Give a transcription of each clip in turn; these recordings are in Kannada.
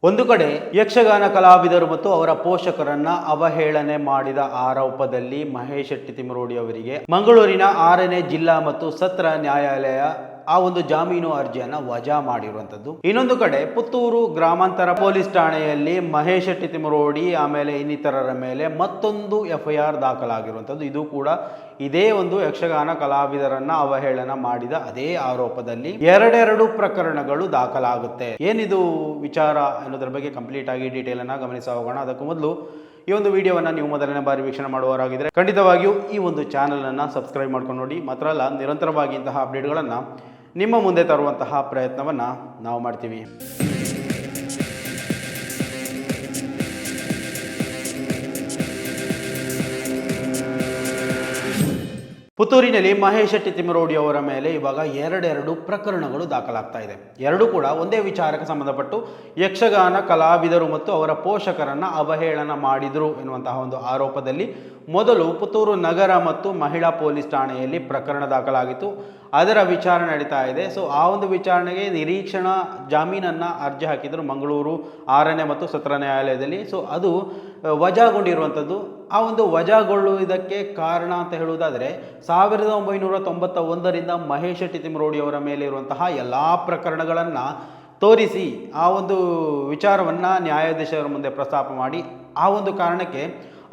ಒಂದು ಕಡೆ ಯಕ್ಷಗಾನ ಕಲಾವಿದರು ಮತ್ತು ಅವರ ಪೋಷಕರನ್ನ ಅವಹೇಳನೆ ಮಾಡಿದ ಆರೋಪದಲ್ಲಿ ಮಹೇಶ್ ಶೆಟ್ಟಿ ತಿಮರೋಡಿ ಅವರಿಗೆ ಮಂಗಳೂರಿನ 6ನೇ ಜಿಲ್ಲಾ ಮತ್ತು ಸತ್ರ ನ್ಯಾಯಾಲಯ ಆ ಒಂದು ಜಾಮೀನು ಅರ್ಜಿಯನ್ನ ವಜಾ ಮಾಡಿರುವಂತದ್ದು. ಇನ್ನೊಂದು ಕಡೆ ಪುತ್ತೂರು ಗ್ರಾಮಾಂತರ ಪೊಲೀಸ್ ಠಾಣೆಯಲ್ಲಿ ಮಹೇಶ್ ಶೆಟ್ಟಿ ತಿಮರೋಡಿ ಆಮೇಲೆ ಇನ್ನಿತರರ ಮೇಲೆ ಮತ್ತೊಂದು FIR ದಾಖಲಾಗಿರುವಂತದ್ದು. ಇದು ಕೂಡ ಇದೇ ಒಂದು ಯಕ್ಷಗಾನ ಕಲಾವಿದರನ್ನ ಅವಹೇಳನ ಮಾಡಿದ ಅದೇ ಆರೋಪದಲ್ಲಿ ಎರಡೆರಡು ಪ್ರಕರಣಗಳು ದಾಖಲಾಗುತ್ತೆ. ಏನಿದು ವಿಚಾರ ಅನ್ನೋದ್ರ ಬಗ್ಗೆ ಕಂಪ್ಲೀಟ್ ಆಗಿ ಡೀಟೇಲ್ ಅನ್ನ ಗಮನಿಸ ಹೋಗೋಣ. ಅದಕ್ಕೂ ಮೊದಲು ಈ ಒಂದು ವಿಡಿಯೋವನ್ನು ನೀವು ಮೊದಲನೇ ಬಾರಿ ವೀಕ್ಷಣೆ ಮಾಡುವವರಾಗಿದ್ದರೆ ಖಂಡಿತವಾಗಿಯೂ ಈ ಒಂದು ಚಾನಲ್ ಅನ್ನು ಸಬ್ಸ್ಕ್ರೈಬ್ ಮಾಡ್ಕೊಂಡು ನೋಡಿ. ಮಾತ್ರ ಅಲ್ಲ, ನಿರಂತರವಾಗಿ ಇಂತಹ ಅಪ್ಡೇಟ್ಗಳನ್ನು ನಿಮ್ಮ ಮುಂದೆ ತರುವಂತಹ ಪ್ರಯತ್ನವನ್ನು ನಾವು ಮಾಡ್ತೀವಿ. ಪುತ್ತೂರಿನಲ್ಲಿ ಮಹೇಶ್ ಶೆಟ್ಟಿ ತಿಮರೋಡಿ ಅವರ ಮೇಲೆ ಇವಾಗ ಎರಡೆರಡು ಪ್ರಕರಣಗಳು ದಾಖಲಾಗ್ತಾ ಇದೆ. ಎರಡೂ ಕೂಡ ಒಂದೇ ವಿಚಾರಕ್ಕೆ ಸಂಬಂಧಪಟ್ಟು ಯಕ್ಷಗಾನ ಕಲಾವಿದರು ಮತ್ತು ಅವರ ಪೋಷಕರನ್ನ ಅವಹೇಳನ ಮಾಡಿದರು ಎನ್ನುವಂತಹ ಒಂದು ಆರೋಪದಲ್ಲಿ ಮೊದಲು ಪುತ್ತೂರು ನಗರ ಮತ್ತು ಮಹಿಳಾ ಪೊಲೀಸ್ ಠಾಣೆಯಲ್ಲಿ ಪ್ರಕರಣ ದಾಖಲಾಗಿತ್ತು. ಅದರ ವಿಚಾರಣೆ ನಡೀತಾ ಇದೆ. ಸೊ ಆ ಒಂದು ವಿಚಾರಣೆಗೆ ನಿರೀಕ್ಷಣಾ ಜಾಮೀನನ್ನು ಅರ್ಜಿ ಹಾಕಿದರು ಮಂಗಳೂರು 6ನೇ ಮತ್ತು ಸತ್ರ ನ್ಯಾಯಾಲಯದಲ್ಲಿ. ಸೊ ಅದು ವಜಾಗೊಂಡಿರುವಂಥದ್ದು. ಆ ಒಂದು ವಜಾಗೊಳ್ಳುವುದಕ್ಕೆ ಕಾರಣ ಅಂತ ಹೇಳುವುದಾದರೆ 1991ರಿಂದ ಮಹೇಶ್ ಶೆಟ್ಟಿ ತಿಮರೋಡಿ ಅವರ ಮೇಲೆ ಇರುವಂತಹ ಎಲ್ಲ ಪ್ರಕರಣಗಳನ್ನು ತೋರಿಸಿ ಆ ಒಂದು ವಿಚಾರವನ್ನು ನ್ಯಾಯಾಧೀಶರ ಮುಂದೆ ಪ್ರಸ್ತಾಪ ಮಾಡಿ ಆ ಒಂದು ಕಾರಣಕ್ಕೆ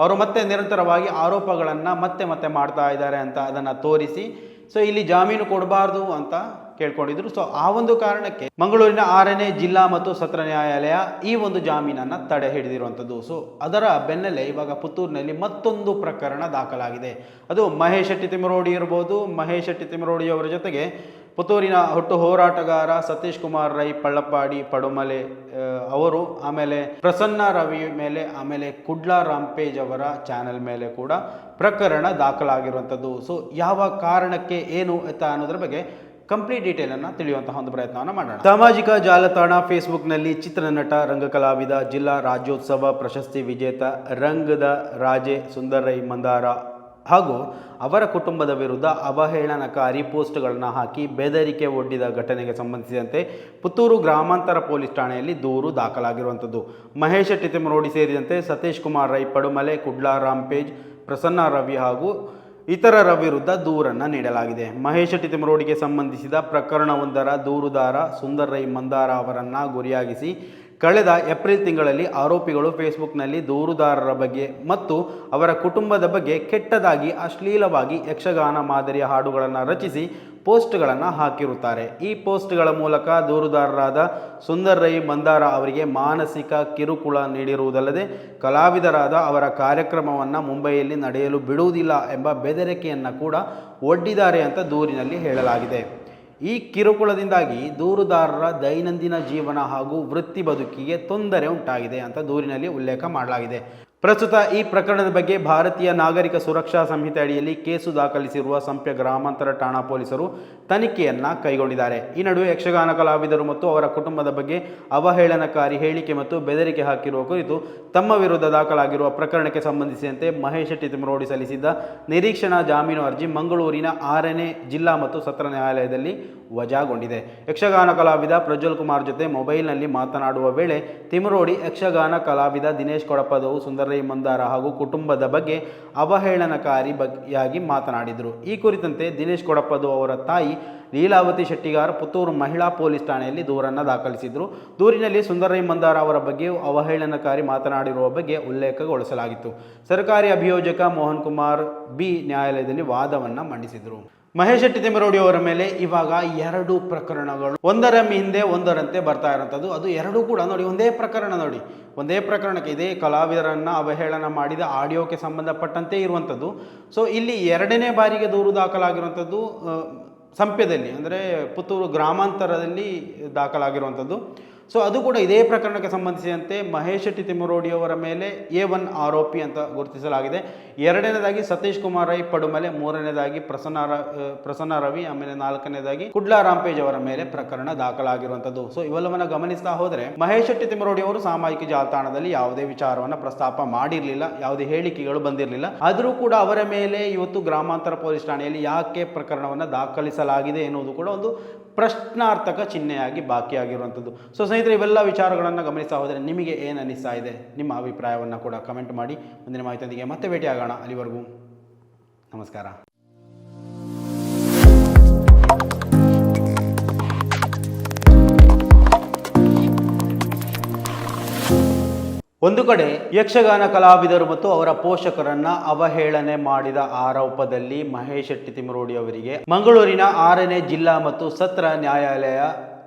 ಅವರು ಮತ್ತೆ ನಿರಂತರವಾಗಿ ಆರೋಪಗಳನ್ನು ಮತ್ತೆ ಮಾಡ್ತಾ ಇದ್ದಾರೆ ಅಂತ ಅದನ್ನು ತೋರಿಸಿ ಸೊ ಇಲ್ಲಿ ಜಾಮೀನು ಕೊಡಬಾರ್ದು ಅಂತ ಕೇಳ್ಕೊಂಡಿದ್ರು. ಸೊ ಆ ಒಂದು ಕಾರಣಕ್ಕೆ ಮಂಗಳೂರಿನ 6ನೇ ಜಿಲ್ಲಾ ಮತ್ತು ಸತ್ರ ನ್ಯಾಯಾಲಯ ಈ ಒಂದು ಜಾಮೀನನ್ನು ತಡೆ ಹಿಡಿದಿರುವಂಥದ್ದು. ಸೊ ಅದರ ಬೆನ್ನಲ್ಲೇ ಇವಾಗ ಪುತ್ತೂರಿನಲ್ಲಿ ಮತ್ತೊಂದು ಪ್ರಕರಣ ದಾಖಲಾಗಿದೆ. ಅದು ಮಹೇಶ್ ಶೆಟ್ಟಿ ತಿಮರೋಡಿ ಇರ್ಬೋದು. ಮಹೇಶ್ ಶೆಟ್ಟಿ ತಿಮರೋಡಿ ಅವರ ಜೊತೆಗೆ ಪುತ್ತೂರಿನ ಹುಟ್ಟು ಹೋರಾಟಗಾರ ಸತೀಶ್ ಕುಮಾರ್ ರೈ ಪಳ್ಳಪ್ಪಾಡಿ ಪಡುಮಲೆ ಅವರು, ಆಮೇಲೆ ಪ್ರಸನ್ನ ರವಿ ಮೇಲೆ, ಆಮೇಲೆ ಕುಡ್ಲಾ ರಾಂಪೇಜ್ ಅವರ ಚಾನೆಲ್ ಮೇಲೆ ಕೂಡ ಪ್ರಕರಣ ದಾಖಲಾಗಿರುವಂಥದ್ದು. ಸೊ ಯಾವ ಕಾರಣಕ್ಕೆ ಏನು ಅಂತ ಅನ್ನೋದ್ರ ಬಗ್ಗೆ ಕಂಪ್ಲೀಟ್ ಡೀಟೇಲ್ ಅನ್ನು ತಿಳಿಯುವಂತಹ ಒಂದು ಪ್ರಯತ್ನವನ್ನು ಮಾಡೋಣ. ಸಾಮಾಜಿಕ ಜಾಲತಾಣ ಫೇಸ್ಬುಕ್ನಲ್ಲಿ ಚಿತ್ರನಟ, ರಂಗಕಲಾವಿದ, ಜಿಲ್ಲಾ ರಾಜ್ಯೋತ್ಸವ ಪ್ರಶಸ್ತಿ ವಿಜೇತ ರಂಗದ ರಾಜೆ ಸುಂದರ್ ರೈ ಮಂದಾರ ಹಾಗೂ ಅವರ ಕುಟುಂಬದ ವಿರುದ್ಧ ಅವಹೇಳನಕಾರಿ ಪೋಸ್ಟ್ಗಳನ್ನು ಹಾಕಿ ಬೆದರಿಕೆ ಒಡ್ಡಿದ ಘಟನೆಗೆ ಸಂಬಂಧಿಸಿದಂತೆ ಪುತ್ತೂರು ಗ್ರಾಮಾಂತರ ಪೊಲೀಸ್ ಠಾಣೆಯಲ್ಲಿ ದೂರು ದಾಖಲಾಗಿರುವಂಥದ್ದು. ಮಹೇಶ್ ಶೆಟ್ಟಿ ತಿಮರೋಡಿ ಸೇರಿದಂತೆ ಸತೀಶ್ ಕುಮಾರ್ ರೈ ಪಡುಮಲೆ, ಕುಡ್ಲಾ ರಾಂಪೇಜ್, ಪ್ರಸನ್ನ ರವಿ ಹಾಗೂ ಇತರರ ವಿರುದ್ಧ ದೂರನ್ನು ನೀಡಲಾಗಿದೆ. ಮಹೇಶ್ ಶೆಟ್ಟಿ ತಿಮರೋಡಿಗೆ ಸಂಬಂಧಿಸಿದ ಪ್ರಕರಣವೊಂದರ ದೂರುದಾರ ಸುಂದರ್ ರೈ ಮಂದಾರ ಅವರನ್ನು ಗುರಿಯಾಗಿಸಿ ಕಳೆದ ಏಪ್ರಿಲ್ ತಿಂಗಳಲ್ಲಿ ಆರೋಪಿಗಳು ಫೇಸ್ಬುಕ್ನಲ್ಲಿ ದೂರುದಾರರ ಬಗ್ಗೆ ಮತ್ತು ಅವರ ಕುಟುಂಬದ ಬಗ್ಗೆ ಕೆಟ್ಟದಾಗಿ ಅಶ್ಲೀಲವಾಗಿ ಯಕ್ಷಗಾನ ಮಾದರಿಯ ಹಾಡುಗಳನ್ನು ರಚಿಸಿ ಪೋಸ್ಟ್ಗಳನ್ನು ಹಾಕಿರುತ್ತಾರೆ. ಈ ಪೋಸ್ಟ್ಗಳ ಮೂಲಕ ದೂರುದಾರರಾದ ಸುಂದರ್ ರೈ ಮಂದಾರ ಅವರಿಗೆ ಮಾನಸಿಕ ಕಿರುಕುಳ ನೀಡಿರುವುದಲ್ಲದೆ ಕಲಾವಿದರಾದ ಅವರ ಕಾರ್ಯಕ್ರಮವನ್ನು ಮುಂಬೈಯಲ್ಲಿ ನಡೆಯಲು ಬಿಡುವುದಿಲ್ಲ ಎಂಬ ಬೆದರಿಕೆಯನ್ನು ಕೂಡ ಒಡ್ಡಿದ್ದಾರೆ ಅಂತ ದೂರಿನಲ್ಲಿ ಹೇಳಲಾಗಿದೆ. ಈ ಕಿರುಕುಳದಿಂದಾಗಿ ದೂರುದಾರರ ದೈನಂದಿನ ಜೀವನ ಹಾಗೂ ವೃತ್ತಿ ಬದುಕಿಗೆ ತೊಂದರೆ ಉಂಟಾಗಿದೆ ಅಂತ ದೂರಿನಲ್ಲಿ ಉಲ್ಲೇಖ ಮಾಡಲಾಗಿದೆ. ಪ್ರಸ್ತುತ ಈ ಪ್ರಕರಣದ ಬಗ್ಗೆ ಭಾರತೀಯ ನಾಗರಿಕ ಸುರಕ್ಷಾ ಸಂಹಿತೆ ಅಡಿಯಲ್ಲಿ ಕೇಸು ದಾಖಲಿಸಿರುವ ಸಂಪ್ಯ ಗ್ರಾಮಾಂತರ ಠಾಣಾ ಪೊಲೀಸರು ತನಿಖೆಯನ್ನು ಕೈಗೊಂಡಿದ್ದಾರೆ. ಈ ನಡುವೆ ಯಕ್ಷಗಾನ ಕಲಾವಿದರು ಮತ್ತು ಅವರ ಕುಟುಂಬದ ಬಗ್ಗೆ ಅವಹೇಳನಕಾರಿ ಹೇಳಿಕೆ ಮತ್ತು ಬೆದರಿಕೆ ಹಾಕಿರುವ ಕುರಿತು ತಮ್ಮ ವಿರುದ್ಧ ದಾಖಲಾಗಿರುವ ಪ್ರಕರಣಕ್ಕೆ ಸಂಬಂಧಿಸಿದಂತೆ ಮಹೇಶ್ ಶೆಟ್ಟಿ ತಿಮರೋಡಿ ಸಲ್ಲಿಸಿದ್ದ ನಿರೀಕ್ಷಣಾ ಜಾಮೀನು ಅರ್ಜಿ ಮಂಗಳೂರಿನ 6ನೇ ಜಿಲ್ಲಾ ಮತ್ತು ಸತ್ರ ನ್ಯಾಯಾಲಯದಲ್ಲಿ ವಜಾಗೊಂಡಿದೆ. ಯಕ್ಷಗಾನ ಕಲಾವಿದ ಪ್ರಜ್ವಲ್ ಕುಮಾರ್ ಜೊತೆ ಮೊಬೈಲ್ನಲ್ಲಿ ಮಾತನಾಡುವ ವೇಳೆ ತಿಮರೋಡಿ ಯಕ್ಷಗಾನ ಕಲಾವಿದ ದಿನೇಶ್ ಕೊಡಪದವು, ಸುಂದರ್ ರೈ ಮಂದಾರ ಹಾಗೂ ಕುಟುಂಬದ ಬಗ್ಗೆ ಅವಹೇಳನಕಾರಿಯಾಗಿ ಮಾತನಾಡಿದರು. ಈ ಕುರಿತಂತೆ ದಿನೇಶ್ ಕೊಡಪದು ಅವರ ತಾಯಿ ಲೀಲಾವತಿ ಶೆಟ್ಟಿಗಾರ್ ಪುತ್ತೂರು ಮಹಿಳಾ ಪೊಲೀಸ್ ಠಾಣೆಯಲ್ಲಿ ದೂರನ್ನು ದಾಖಲಿಸಿದ್ರು. ದೂರಿನಲ್ಲಿ ಸುಂದರ್ ರೈ ಮಂದಾರ ಅವರ ಬಗ್ಗೆ ಅವಹೇಳನಕಾರಿ ಮಾತನಾಡಿರುವ ಬಗ್ಗೆ ಉಲ್ಲೇಖಗೊಳಿಸಲಾಗಿತ್ತು. ಸರ್ಕಾರಿ ಅಭಿಯೋಜಕ ಮೋಹನ್ ಕುಮಾರ್ ಬಿ ನ್ಯಾಯಾಲಯದಲ್ಲಿ ವಾದವನ್ನು ಮಂಡಿಸಿದರು. ಮಹೇಶ್ ಶೆಟ್ಟಿ ತಿಮರೋಡಿ ಅವರ ಮೇಲೆ ಇವಾಗ ಎರಡು ಪ್ರಕರಣಗಳು ಒಂದರ ಹಿಂದೆ ಒಂದರಂತೆ ಬರ್ತಾ ಇರುವಂಥದ್ದು. ಅದು ಎರಡೂ ಕೂಡ ನೋಡಿ ಒಂದೇ ಪ್ರಕರಣ, ನೋಡಿ ಒಂದೇ ಪ್ರಕರಣಕ್ಕೆ ಇದೇ ಕಲಾವಿದರನ್ನು ಅವಹೇಳನ ಮಾಡಿದ ಆಡಿಯೋಕ್ಕೆ ಸಂಬಂಧಪಟ್ಟಂತೆ ಇರುವಂಥದ್ದು. ಸೊ ಇಲ್ಲಿ 2ನೇ ಬಾರಿಗೆ ದೂರು ದಾಖಲಾಗಿರುವಂಥದ್ದು ಸಂಪ್ಯದಲ್ಲಿ, ಅಂದರೆ ಪುತ್ತೂರು ಗ್ರಾಮಾಂತರದಲ್ಲಿ ದಾಖಲಾಗಿರುವಂಥದ್ದು. ಸೊ ಅದು ಕೂಡ ಇದೇ ಪ್ರಕರಣಕ್ಕೆ ಸಂಬಂಧಿಸಿದಂತೆ ಮಹೇಶ್ ಶೆಟ್ಟಿ ತಿಮರೋಡಿ ಅವರ ಮೇಲೆ A1 ಆರೋಪಿ ಅಂತ ಗುರುತಿಸಲಾಗಿದೆ. 2ನೇದಾಗಿ ಸತೀಶ್ ಕುಮಾರ್ ರೈ ಪಡುಮಲೆ, 3ನೇದಾಗಿ ಪ್ರಸನ್ನ ರವಿ, ಆಮೇಲೆ 4ನೇದಾಗಿ ಕುಡ್ಲಾ ರಾಂಪೇಜ್ ಅವರ ಮೇಲೆ ಪ್ರಕರಣ ದಾಖಲಾಗಿರುವಂಥದ್ದು. ಸೊ ಇವೆಲ್ಲವನ್ನ ಗಮನಿಸ್ತಾ ಹೋದರೆ ಮಹೇಶ್ ಶೆಟ್ಟಿ ತಿಮರೋಡಿ ಅವರು ಸಾಮಾಜಿಕ ಜಾಲತಾಣದಲ್ಲಿ ಯಾವುದೇ ವಿಚಾರವನ್ನು ಪ್ರಸ್ತಾಪ ಮಾಡಿರಲಿಲ್ಲ, ಯಾವುದೇ ಹೇಳಿಕೆಗಳು ಬಂದಿರಲಿಲ್ಲ. ಆದರೂ ಕೂಡ ಅವರ ಮೇಲೆ ಇವತ್ತು ಗ್ರಾಮಾಂತರ ಪೊಲೀಸ್ ಠಾಣೆಯಲ್ಲಿ ಯಾಕೆ ಪ್ರಕರಣವನ್ನು ದಾಖಲಿಸಲಾಗಿದೆ ಎನ್ನುವುದು ಕೂಡ ಒಂದು ಪ್ರಶ್ನಾರ್ಥಕ ಚಿಹ್ನೆಯಾಗಿ ಬಾಕಿಯಾಗಿರುವಂಥದ್ದು. ಸೊ ಸ್ನೇಹಿತರೆ, ಇವೆಲ್ಲ ವಿಚಾರಗಳನ್ನು ಗಮನಿಸ್ತಾ ಹೋದರೆ ನಿಮಗೆ ಏನು ಅನ್ನಿಸ್ತಾ ಇದೆ, ನಿಮ್ಮ ಅಭಿಪ್ರಾಯವನ್ನು ಕೂಡ ಕಮೆಂಟ್ ಮಾಡಿ. ಮುಂದಿನ ಮಾಹಿತಿಯೊಂದಿಗೆ ಮತ್ತೆ ಭೇಟಿಯಾಗೋಣ. ಅಲ್ಲಿವರೆಗೂ ನಮಸ್ಕಾರ. ಒಂದು ಕಡೆ ಯಕ್ಷಗಾನ ಕಲಾವಿದರು ಮತ್ತು ಅವರ ಪೋಷಕರನ್ನ ಅವಹೇಳನೆ ಮಾಡಿದ ಆರೋಪದಲ್ಲಿ ಮಹೇಶ್ ಶೆಟ್ಟಿ ತಿಮರೋಡಿ ಅವರಿಗೆ ಮಂಗಳೂರಿನ 6ನೇ ಜಿಲ್ಲಾ ಮತ್ತು ಸತ್ರ ನ್ಯಾಯಾಲಯ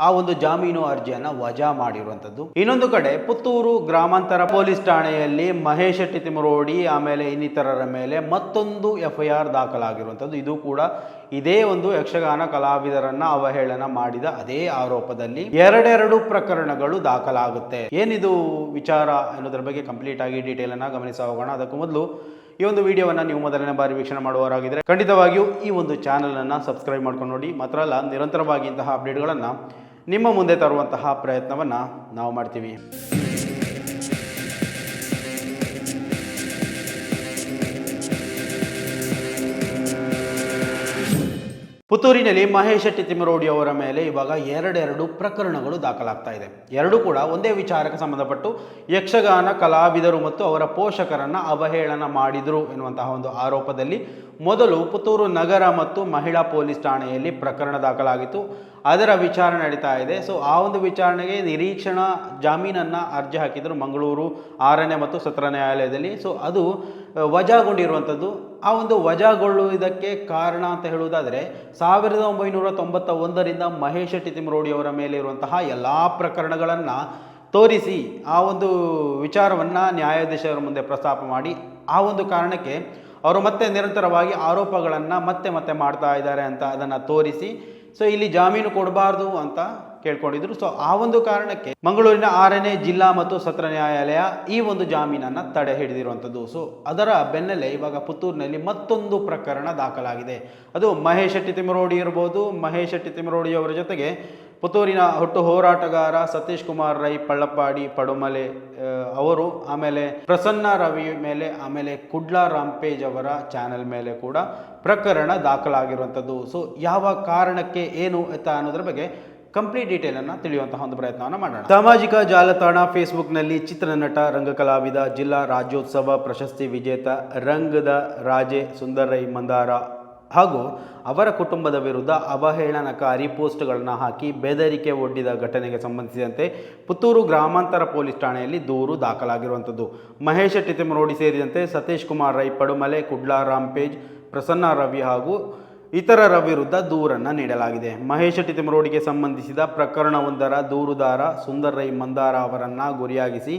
ಆ ಒಂದು ಜಾಮೀನು ಅರ್ಜಿಯನ್ನ ವಜಾ ಮಾಡಿರುವಂಥದ್ದು. ಇನ್ನೊಂದು ಕಡೆ ಪುತ್ತೂರು ಗ್ರಾಮಾಂತರ ಪೊಲೀಸ್ ಠಾಣೆಯಲ್ಲಿ ಮಹೇಶ್ ಶೆಟ್ಟಿ ತಿಮರೋಡಿ ಆಮೇಲೆ ಇನ್ನಿತರರ ಮೇಲೆ ಮತ್ತೊಂದು FIR ದಾಖಲಾಗಿರುವಂಥದ್ದು. ಇದು ಕೂಡ ಇದೇ ಒಂದು ಯಕ್ಷಗಾನ ಕಲಾವಿದರನ್ನ ಅವಹೇಳನ ಮಾಡಿದ ಅದೇ ಆರೋಪದಲ್ಲಿ ಎರಡೆರಡು ಪ್ರಕರಣಗಳು ದಾಖಲಾಗುತ್ತೆ. ಏನಿದು ವಿಚಾರ ಅನ್ನೋದ್ರ ಬಗ್ಗೆ ಕಂಪ್ಲೀಟ್ ಆಗಿ ಡೀಟೇಲ್ ಅನ್ನ ಗಮನಿಸ ಹೋಗೋಣ. ಅದಕ್ಕೂ ಮೊದಲು ಈ ಒಂದು ವಿಡಿಯೋವನ್ನು ನೀವು ಮೊದಲನೇ ಬಾರಿ ವೀಕ್ಷಣೆ ಮಾಡುವವರಾಗಿದ್ದರೆ ಖಂಡಿತವಾಗಿಯೂ ಈ ಒಂದು ಚಾನಲನ್ನು ಸಬ್ಸ್ಕ್ರೈಬ್ ಮಾಡ್ಕೊಂಡು ನೋಡಿ. ಮಾತ್ರ ಅಲ್ಲ, ನಿರಂತರವಾಗಿ ಇಂತಹ ಅಪ್ಡೇಟ್ಗಳನ್ನು ನಿಮ್ಮ ಮುಂದೆ ತರುವಂತಹ ಪ್ರಯತ್ನವನ್ನು ನಾವು ಮಾಡ್ತೀವಿ. ಪುತ್ತೂರಿನಲ್ಲಿ ಮಹೇಶ್ ಶೆಟ್ಟಿ ತಿಮರೋಡಿ ಅವರ ಮೇಲೆ ಇವಾಗ ಎರಡೆರಡು ಪ್ರಕರಣಗಳು ದಾಖಲಾಗ್ತಾ ಇದೆ. ಎರಡೂ ಕೂಡ ಒಂದೇ ವಿಚಾರಕ್ಕೆ ಸಂಬಂಧಪಟ್ಟು ಯಕ್ಷಗಾನ ಕಲಾವಿದರು ಮತ್ತು ಅವರ ಪೋಷಕರನ್ನ ಅವಹೇಳನ ಮಾಡಿದರು ಎನ್ನುವಂತಹ ಒಂದು ಆರೋಪದಲ್ಲಿ ಮೊದಲು ಪುತ್ತೂರು ನಗರ ಮತ್ತು ಮಹಿಳಾ ಪೊಲೀಸ್ ಠಾಣೆಯಲ್ಲಿ ಪ್ರಕರಣ ದಾಖಲಾಗಿತ್ತು. ಅದರ ವಿಚಾರಣೆ ನಡೀತಾ ಇದೆ. ಸೊ ಆ ಒಂದು ವಿಚಾರಣೆಗೆ ನಿರೀಕ್ಷಣಾ ಜಾಮೀನನ್ನು ಅರ್ಜಿ ಹಾಕಿದರು ಮಂಗಳೂರು 6ನೇ ಮತ್ತು ಸತ್ರ ನ್ಯಾಯಾಲಯದಲ್ಲಿ. ಸೊ ಅದು ವಜಾಗೊಂಡಿರುವಂಥದ್ದು. ಆ ಒಂದು ವಜಾಗೊಳ್ಳುವುದಕ್ಕೆ ಕಾರಣ ಅಂತ ಹೇಳುವುದಾದರೆ 1991ರಿಂದ ಮಹೇಶ್ ಶೆಟ್ಟಿ ತಿಮರೋಡಿ ಅವರ ಮೇಲೆ ಇರುವಂತಹ ಎಲ್ಲ ಪ್ರಕರಣಗಳನ್ನು ತೋರಿಸಿ ಆ ಒಂದು ವಿಚಾರವನ್ನು ನ್ಯಾಯಾಧೀಶರ ಮುಂದೆ ಪ್ರಸ್ತಾಪ ಮಾಡಿ ಆ ಒಂದು ಕಾರಣಕ್ಕೆ ಅವರು ಮತ್ತೆ ನಿರಂತರವಾಗಿ ಆರೋಪಗಳನ್ನು ಮತ್ತೆ ಮಾಡ್ತಾ ಇದ್ದಾರೆ ಅಂತ ಅದನ್ನು ತೋರಿಸಿ ಸೊ ಇಲ್ಲಿ ಜಾಮೀನು ಕೊಡಬಾರ್ದು ಅಂತ ಕೇಳ್ಕೊಂಡಿದ್ರು. ಸೊ ಆ ಒಂದು ಕಾರಣಕ್ಕೆ ಮಂಗಳೂರಿನ 6ನೇ ಜಿಲ್ಲಾ ಮತ್ತು ಸತ್ರ ನ್ಯಾಯಾಲಯ ಈ ಒಂದು ಜಾಮೀನನ್ನು ತಡೆ ಹಿಡಿದಿರುವಂಥದ್ದು. ಸೊ ಅದರ ಬೆನ್ನಲ್ಲೇ ಇವಾಗ ಪುತ್ತೂರಿನಲ್ಲಿ ಮತ್ತೊಂದು ಪ್ರಕರಣ ದಾಖಲಾಗಿದೆ. ಅದು ಮಹೇಶ್ ಶೆಟ್ಟಿ ತಿಮರೋಡಿ ಇರ್ಬೋದು. ಮಹೇಶ್ ಶೆಟ್ಟಿ ತಿಮರೋಡಿ ಅವರ ಜೊತೆಗೆ ಪುತ್ತೂರಿನ ಹುಟ್ಟು ಹೋರಾಟಗಾರ ಸತೀಶ್ ಕುಮಾರ್ ರೈ ಪಳ್ಳಪ್ಪಾಡಿ ಪಡುಮಲೆ ಅವರು, ಆಮೇಲೆ ಪ್ರಸನ್ನ ರವಿ ಮೇಲೆ, ಆಮೇಲೆ ಕುಡ್ಲಾ ರಾಂಪೇಜ್ ಅವರ ಚಾನೆಲ್ ಮೇಲೆ ಕೂಡ ಪ್ರಕರಣ ದಾಖಲಾಗಿರುವಂಥದ್ದು. ಸೊ ಯಾವ ಕಾರಣಕ್ಕೆ ಏನು ಅಂತ ಅನ್ನೋದ್ರ ಬಗ್ಗೆ ಕಂಪ್ಲೀಟ್ ಡೀಟೇಲ್ ಅನ್ನು ತಿಳಿಯುವಂತಹ ಒಂದು ಪ್ರಯತ್ನವನ್ನು ಮಾಡೋಣ. ಸಾಮಾಜಿಕ ಜಾಲತಾಣ ಫೇಸ್ಬುಕ್ನಲ್ಲಿ ಚಿತ್ರನಟ, ರಂಗಕಲಾವಿದ, ಜಿಲ್ಲಾ ರಾಜ್ಯೋತ್ಸವ ಪ್ರಶಸ್ತಿ ವಿಜೇತ ರಂಗದ ರಾಜೆ ಸುಂದರ್ ರೈ ಮಂದಾರ ಹಾಗೂ ಅವರ ಕುಟುಂಬದ ವಿರುದ್ಧ ಅವಹೇಳನಕಾರಿ ಪೋಸ್ಟ್ಗಳನ್ನು ಹಾಕಿ ಬೆದರಿಕೆ ಒಡ್ಡಿದ ಘಟನೆಗೆ ಸಂಬಂಧಿಸಿದಂತೆ ಪುತ್ತೂರು ಗ್ರಾಮಾಂತರ ಪೊಲೀಸ್ ಠಾಣೆಯಲ್ಲಿ ದೂರು ದಾಖಲಾಗಿರುವಂಥದ್ದು. ಮಹೇಶ್ ಶೆಟ್ಟಿ ತಿಮರೋಡಿ ಸೇರಿದಂತೆ ಸತೀಶ್ ಕುಮಾರ್ ರೈ ಪಡುಮಲೆ, ಕುಡ್ಲಾ ರಾಂಪೇಜ್, ಪ್ರಸನ್ನ ರವಿ ಹಾಗೂ ಇತರರ ವಿರುದ್ಧ ದೂರನ್ನು ನೀಡಲಾಗಿದೆ. ಮಹೇಶ್ ಶೆಟ್ಟಿ ತಿಮರೋಡಿಗೆ ಸಂಬಂಧಿಸಿದ ಪ್ರಕರಣವೊಂದರ ದೂರುದಾರ ಸುಂದರ್ ರೈ ಮಂದಾರ ಅವರನ್ನು ಗುರಿಯಾಗಿಸಿ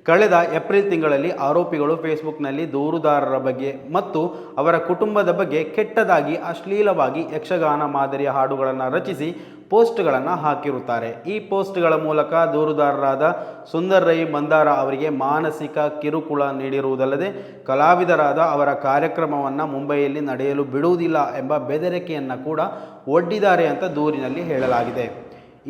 ಕಳೆದ ಏಪ್ರಿಲ್ ತಿಂಗಳಲ್ಲಿ ಆರೋಪಿಗಳು ಫೇಸ್ಬುಕ್ನಲ್ಲಿ ದೂರುದಾರರ ಬಗ್ಗೆ ಮತ್ತು ಅವರ ಕುಟುಂಬದ ಬಗ್ಗೆ ಕೆಟ್ಟದಾಗಿ ಅಶ್ಲೀಲವಾಗಿ ಯಕ್ಷಗಾನ ಮಾದರಿಯ ಹಾಡುಗಳನ್ನು ರಚಿಸಿ ಪೋಸ್ಟ್ಗಳನ್ನು ಹಾಕಿರುತ್ತಾರೆ. ಈ ಪೋಸ್ಟ್ಗಳ ಮೂಲಕ ದೂರುದಾರರಾದ ಸುಂದರ್ ರೈ ಮಂದಾರ ಅವರಿಗೆ ಮಾನಸಿಕ ಕಿರುಕುಳ ನೀಡಿರುವುದಲ್ಲದೆ ಕಲಾವಿದರಾದ ಅವರ ಕಾರ್ಯಕ್ರಮವನ್ನು ಮುಂಬೈಯಲ್ಲಿ ನಡೆಯಲು ಬಿಡುವುದಿಲ್ಲ ಎಂಬ ಬೆದರಿಕೆಯನ್ನು ಕೂಡ ಒಡ್ಡಿದ್ದಾರೆ ಅಂತ ದೂರಿನಲ್ಲಿ ಹೇಳಲಾಗಿದೆ.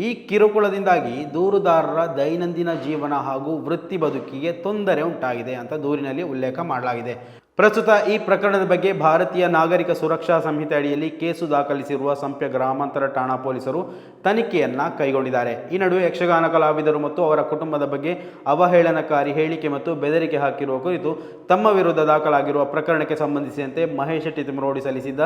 ಈ ಕಿರುಕುಳದಿಂದಾಗಿ ದೂರುದಾರರ ದೈನಂದಿನ ಜೀವನ ಹಾಗೂ ವೃತ್ತಿ ಬದುಕಿಗೆ ತೊಂದರೆ ಉಂಟಾಗಿದೆ ಅಂತ ದೂರಿನಲ್ಲಿ ಉಲ್ಲೇಖ ಮಾಡಲಾಗಿದೆ. ಪ್ರಸ್ತುತ ಈ ಪ್ರಕರಣದ ಬಗ್ಗೆ ಭಾರತೀಯ ನಾಗರಿಕ ಸುರಕ್ಷಾ ಸಂಹಿತೆ ಅಡಿಯಲ್ಲಿ ಕೇಸು ದಾಖಲಿಸಿರುವ ಸಂಪ್ಯ ಗ್ರಾಮಾಂತರ ಠಾಣಾ ಪೊಲೀಸರು ತನಿಖೆಯನ್ನು ಕೈಗೊಂಡಿದ್ದಾರೆ. ಈ ನಡುವೆ ಯಕ್ಷಗಾನ ಕಲಾವಿದರು ಮತ್ತು ಅವರ ಕುಟುಂಬದ ಬಗ್ಗೆ ಅವಹೇಳನಕಾರಿ ಹೇಳಿಕೆ ಮತ್ತು ಬೆದರಿಕೆ ಹಾಕಿರುವ ಕುರಿತು ತಮ್ಮ ವಿರುದ್ಧ ದಾಖಲಾಗಿರುವ ಪ್ರಕರಣಕ್ಕೆ ಸಂಬಂಧಿಸಿದಂತೆ ಮಹೇಶ್ ಶೆಟ್ಟಿ ತಿಮರೋಡಿ ಸಲ್ಲಿಸಿದ್ದ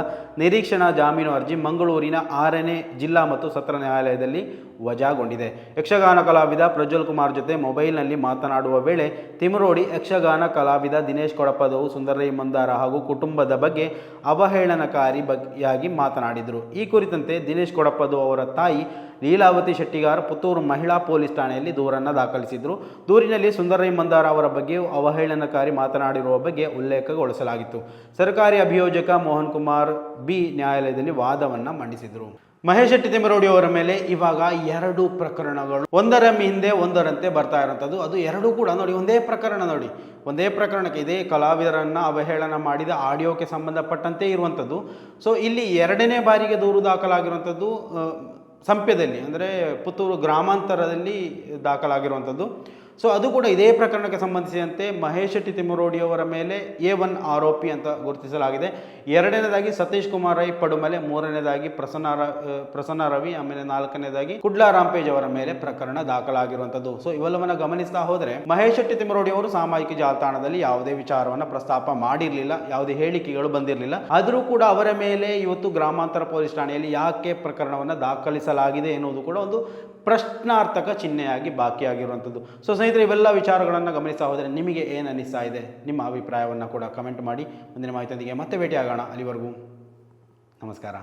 ನಿರೀಕ್ಷಣಾ ಜಾಮೀನು ಅರ್ಜಿ ಮಂಗಳೂರಿನ 6ನೇ ಜಿಲ್ಲಾ ಮತ್ತು ಸತ್ರ ನ್ಯಾಯಾಲಯದಲ್ಲಿ ವಜಾಗೊಂಡಿದೆ. ಯಕ್ಷಗಾನ ಕಲಾವಿದ ಪ್ರಜ್ವಲ್ ಕುಮಾರ್ ಜೊತೆ ಮೊಬೈಲ್ನಲ್ಲಿ ಮಾತನಾಡುವ ವೇಳೆ ತಿಮರೋಡಿ ಯಕ್ಷಗಾನ ಕಲಾವಿದ ದಿನೇಶ್ ಕೊಡಪದವು, ಸುಂದರ್ ರೈ ಮಂದಾರ ಹಾಗೂ ಕುಟುಂಬದ ಬಗ್ಗೆ ಅವಹೇಳನಕಾರಿಯಾಗಿ ಮಾತನಾಡಿದರು. ಈ ಕುರಿತಂತೆ ದಿನೇಶ್ ಕೊಡಪದು ಅವರ ತಾಯಿ ಲೀಲಾವತಿ ಶೆಟ್ಟಿಗಾರ್ ಪುತ್ತೂರು ಮಹಿಳಾ ಪೊಲೀಸ್ ಠಾಣೆಯಲ್ಲಿ ದೂರನ್ನು ದಾಖಲಿಸಿದ್ರು. ದೂರಿನಲ್ಲಿ ಸುಂದರ್ ರೈ ಮಂದಾರ ಅವರ ಬಗ್ಗೆ ಅವಹೇಳನಕಾರಿ ಮಾತನಾಡಿರುವ ಬಗ್ಗೆ ಉಲ್ಲೇಖಗೊಳಿಸಲಾಗಿತ್ತು. ಸರ್ಕಾರಿ ಅಭಿಯೋಜಕ ಮೋಹನ್ ಕುಮಾರ್ ಬಿ ನ್ಯಾಯಾಲಯದಲ್ಲಿ ವಾದವನ್ನು ಮಂಡಿಸಿದರು. ಮಹೇಶ್ ಶೆಟ್ಟಿ ತಿಮರೋಡಿ ಅವರ ಮೇಲೆ ಇವಾಗ ಎರಡು ಪ್ರಕರಣಗಳು ಒಂದರ ಹಿಂದೆ ಒಂದರಂತೆ ಬರ್ತಾ ಇರುವಂಥದ್ದು. ಅದು ಎರಡೂ ಕೂಡ ನೋಡಿ ಒಂದೇ ಪ್ರಕರಣ, ನೋಡಿ ಒಂದೇ ಪ್ರಕರಣಕ್ಕೆ ಇದೇ ಕಲಾವಿದರನ್ನು ಅವಹೇಳನ ಮಾಡಿದ ಆಡಿಯೋಕ್ಕೆ ಸಂಬಂಧಪಟ್ಟಂತೆ ಇರುವಂಥದ್ದು. ಸೊ ಇಲ್ಲಿ ಎರಡನೇ ಬಾರಿಗೆ ದೂರು ದಾಖಲಾಗಿರುವಂಥದ್ದು ಸಂಪ್ಯದಲ್ಲಿ, ಅಂದರೆ ಪುತ್ತೂರು ಗ್ರಾಮಾಂತರದಲ್ಲಿ ದಾಖಲಾಗಿರುವಂಥದ್ದು. ಸೊ ಅದು ಕೂಡ ಇದೇ ಪ್ರಕರಣಕ್ಕೆ ಸಂಬಂಧಿಸಿದಂತೆ ಮಹೇಶ್ ಶೆಟ್ಟಿ ತಿಮ್ಮರೋಡಿ ಅವರ ಮೇಲೆ A1 ಆರೋಪಿ ಅಂತ ಗುರುತಿಸಲಾಗಿದೆ. ಎರಡನೇದಾಗಿ ಸತೀಶ್ ಕುಮಾರ್ ರೈ ಪಡುಮಲೆ, ಮೂರನೇದಾಗಿ ಪ್ರಸನ್ನ ರವಿ, ಆಮೇಲೆ ನಾಲ್ಕನೇದಾಗಿ ಕುಡ್ಲಾ ರಾಂಪೇಜ್ ಅವರ ಮೇಲೆ ಪ್ರಕರಣ ದಾಖಲಾಗಿರುವಂಥದ್ದು. ಸೊ ಇವೆಲ್ಲವನ್ನ ಗಮನಿಸ್ತಾ ಹೋದರೆ ಮಹೇಶ್ ಶೆಟ್ಟಿ ತಿಮ್ಮರೋಡಿ ಅವರು ಸಾಮಾಜಿಕ ಜಾಲತಾಣದಲ್ಲಿ ಯಾವುದೇ ವಿಚಾರವನ್ನ ಪ್ರಸ್ತಾಪ ಮಾಡಿರಲಿಲ್ಲ, ಯಾವುದೇ ಹೇಳಿಕೆಗಳು ಬಂದಿರಲಿಲ್ಲ. ಆದರೂ ಕೂಡ ಅವರ ಮೇಲೆ ಇವತ್ತು ಗ್ರಾಮಾಂತರ ಪೊಲೀಸ್ ಠಾಣೆಯಲ್ಲಿ ಯಾಕೆ ಪ್ರಕರಣವನ್ನು ದಾಖಲಿಸಲಾಗಿದೆ ಎನ್ನುವುದು ಕೂಡ ಒಂದು ಪ್ರಶ್ನಾರ್ಥಕ ಚಿಹ್ನೆಯಾಗಿ ಬಾಕಿಯಾಗಿರುವಂಥದ್ದು. ಸೊ ಸ್ನೇಹಿತರೆ, ಇವೆಲ್ಲ ವಿಚಾರಗಳನ್ನು ಗಮನಿಸ್ತಾ ಹೋದರೆ ನಿಮಗೆ ಏನು ಅನ್ನಿಸ್ತಾ ಇದೆ? ನಿಮ್ಮ ಅಭಿಪ್ರಾಯವನ್ನು ಕೂಡ ಕಮೆಂಟ್ ಮಾಡಿ. ಮುಂದಿನ ಮಾಹಿತಿಯೊಂದಿಗೆ ಮತ್ತೆ ಭೇಟಿಯಾಗೋಣ. ಅಲ್ಲಿವರೆಗೂ ನಮಸ್ಕಾರ.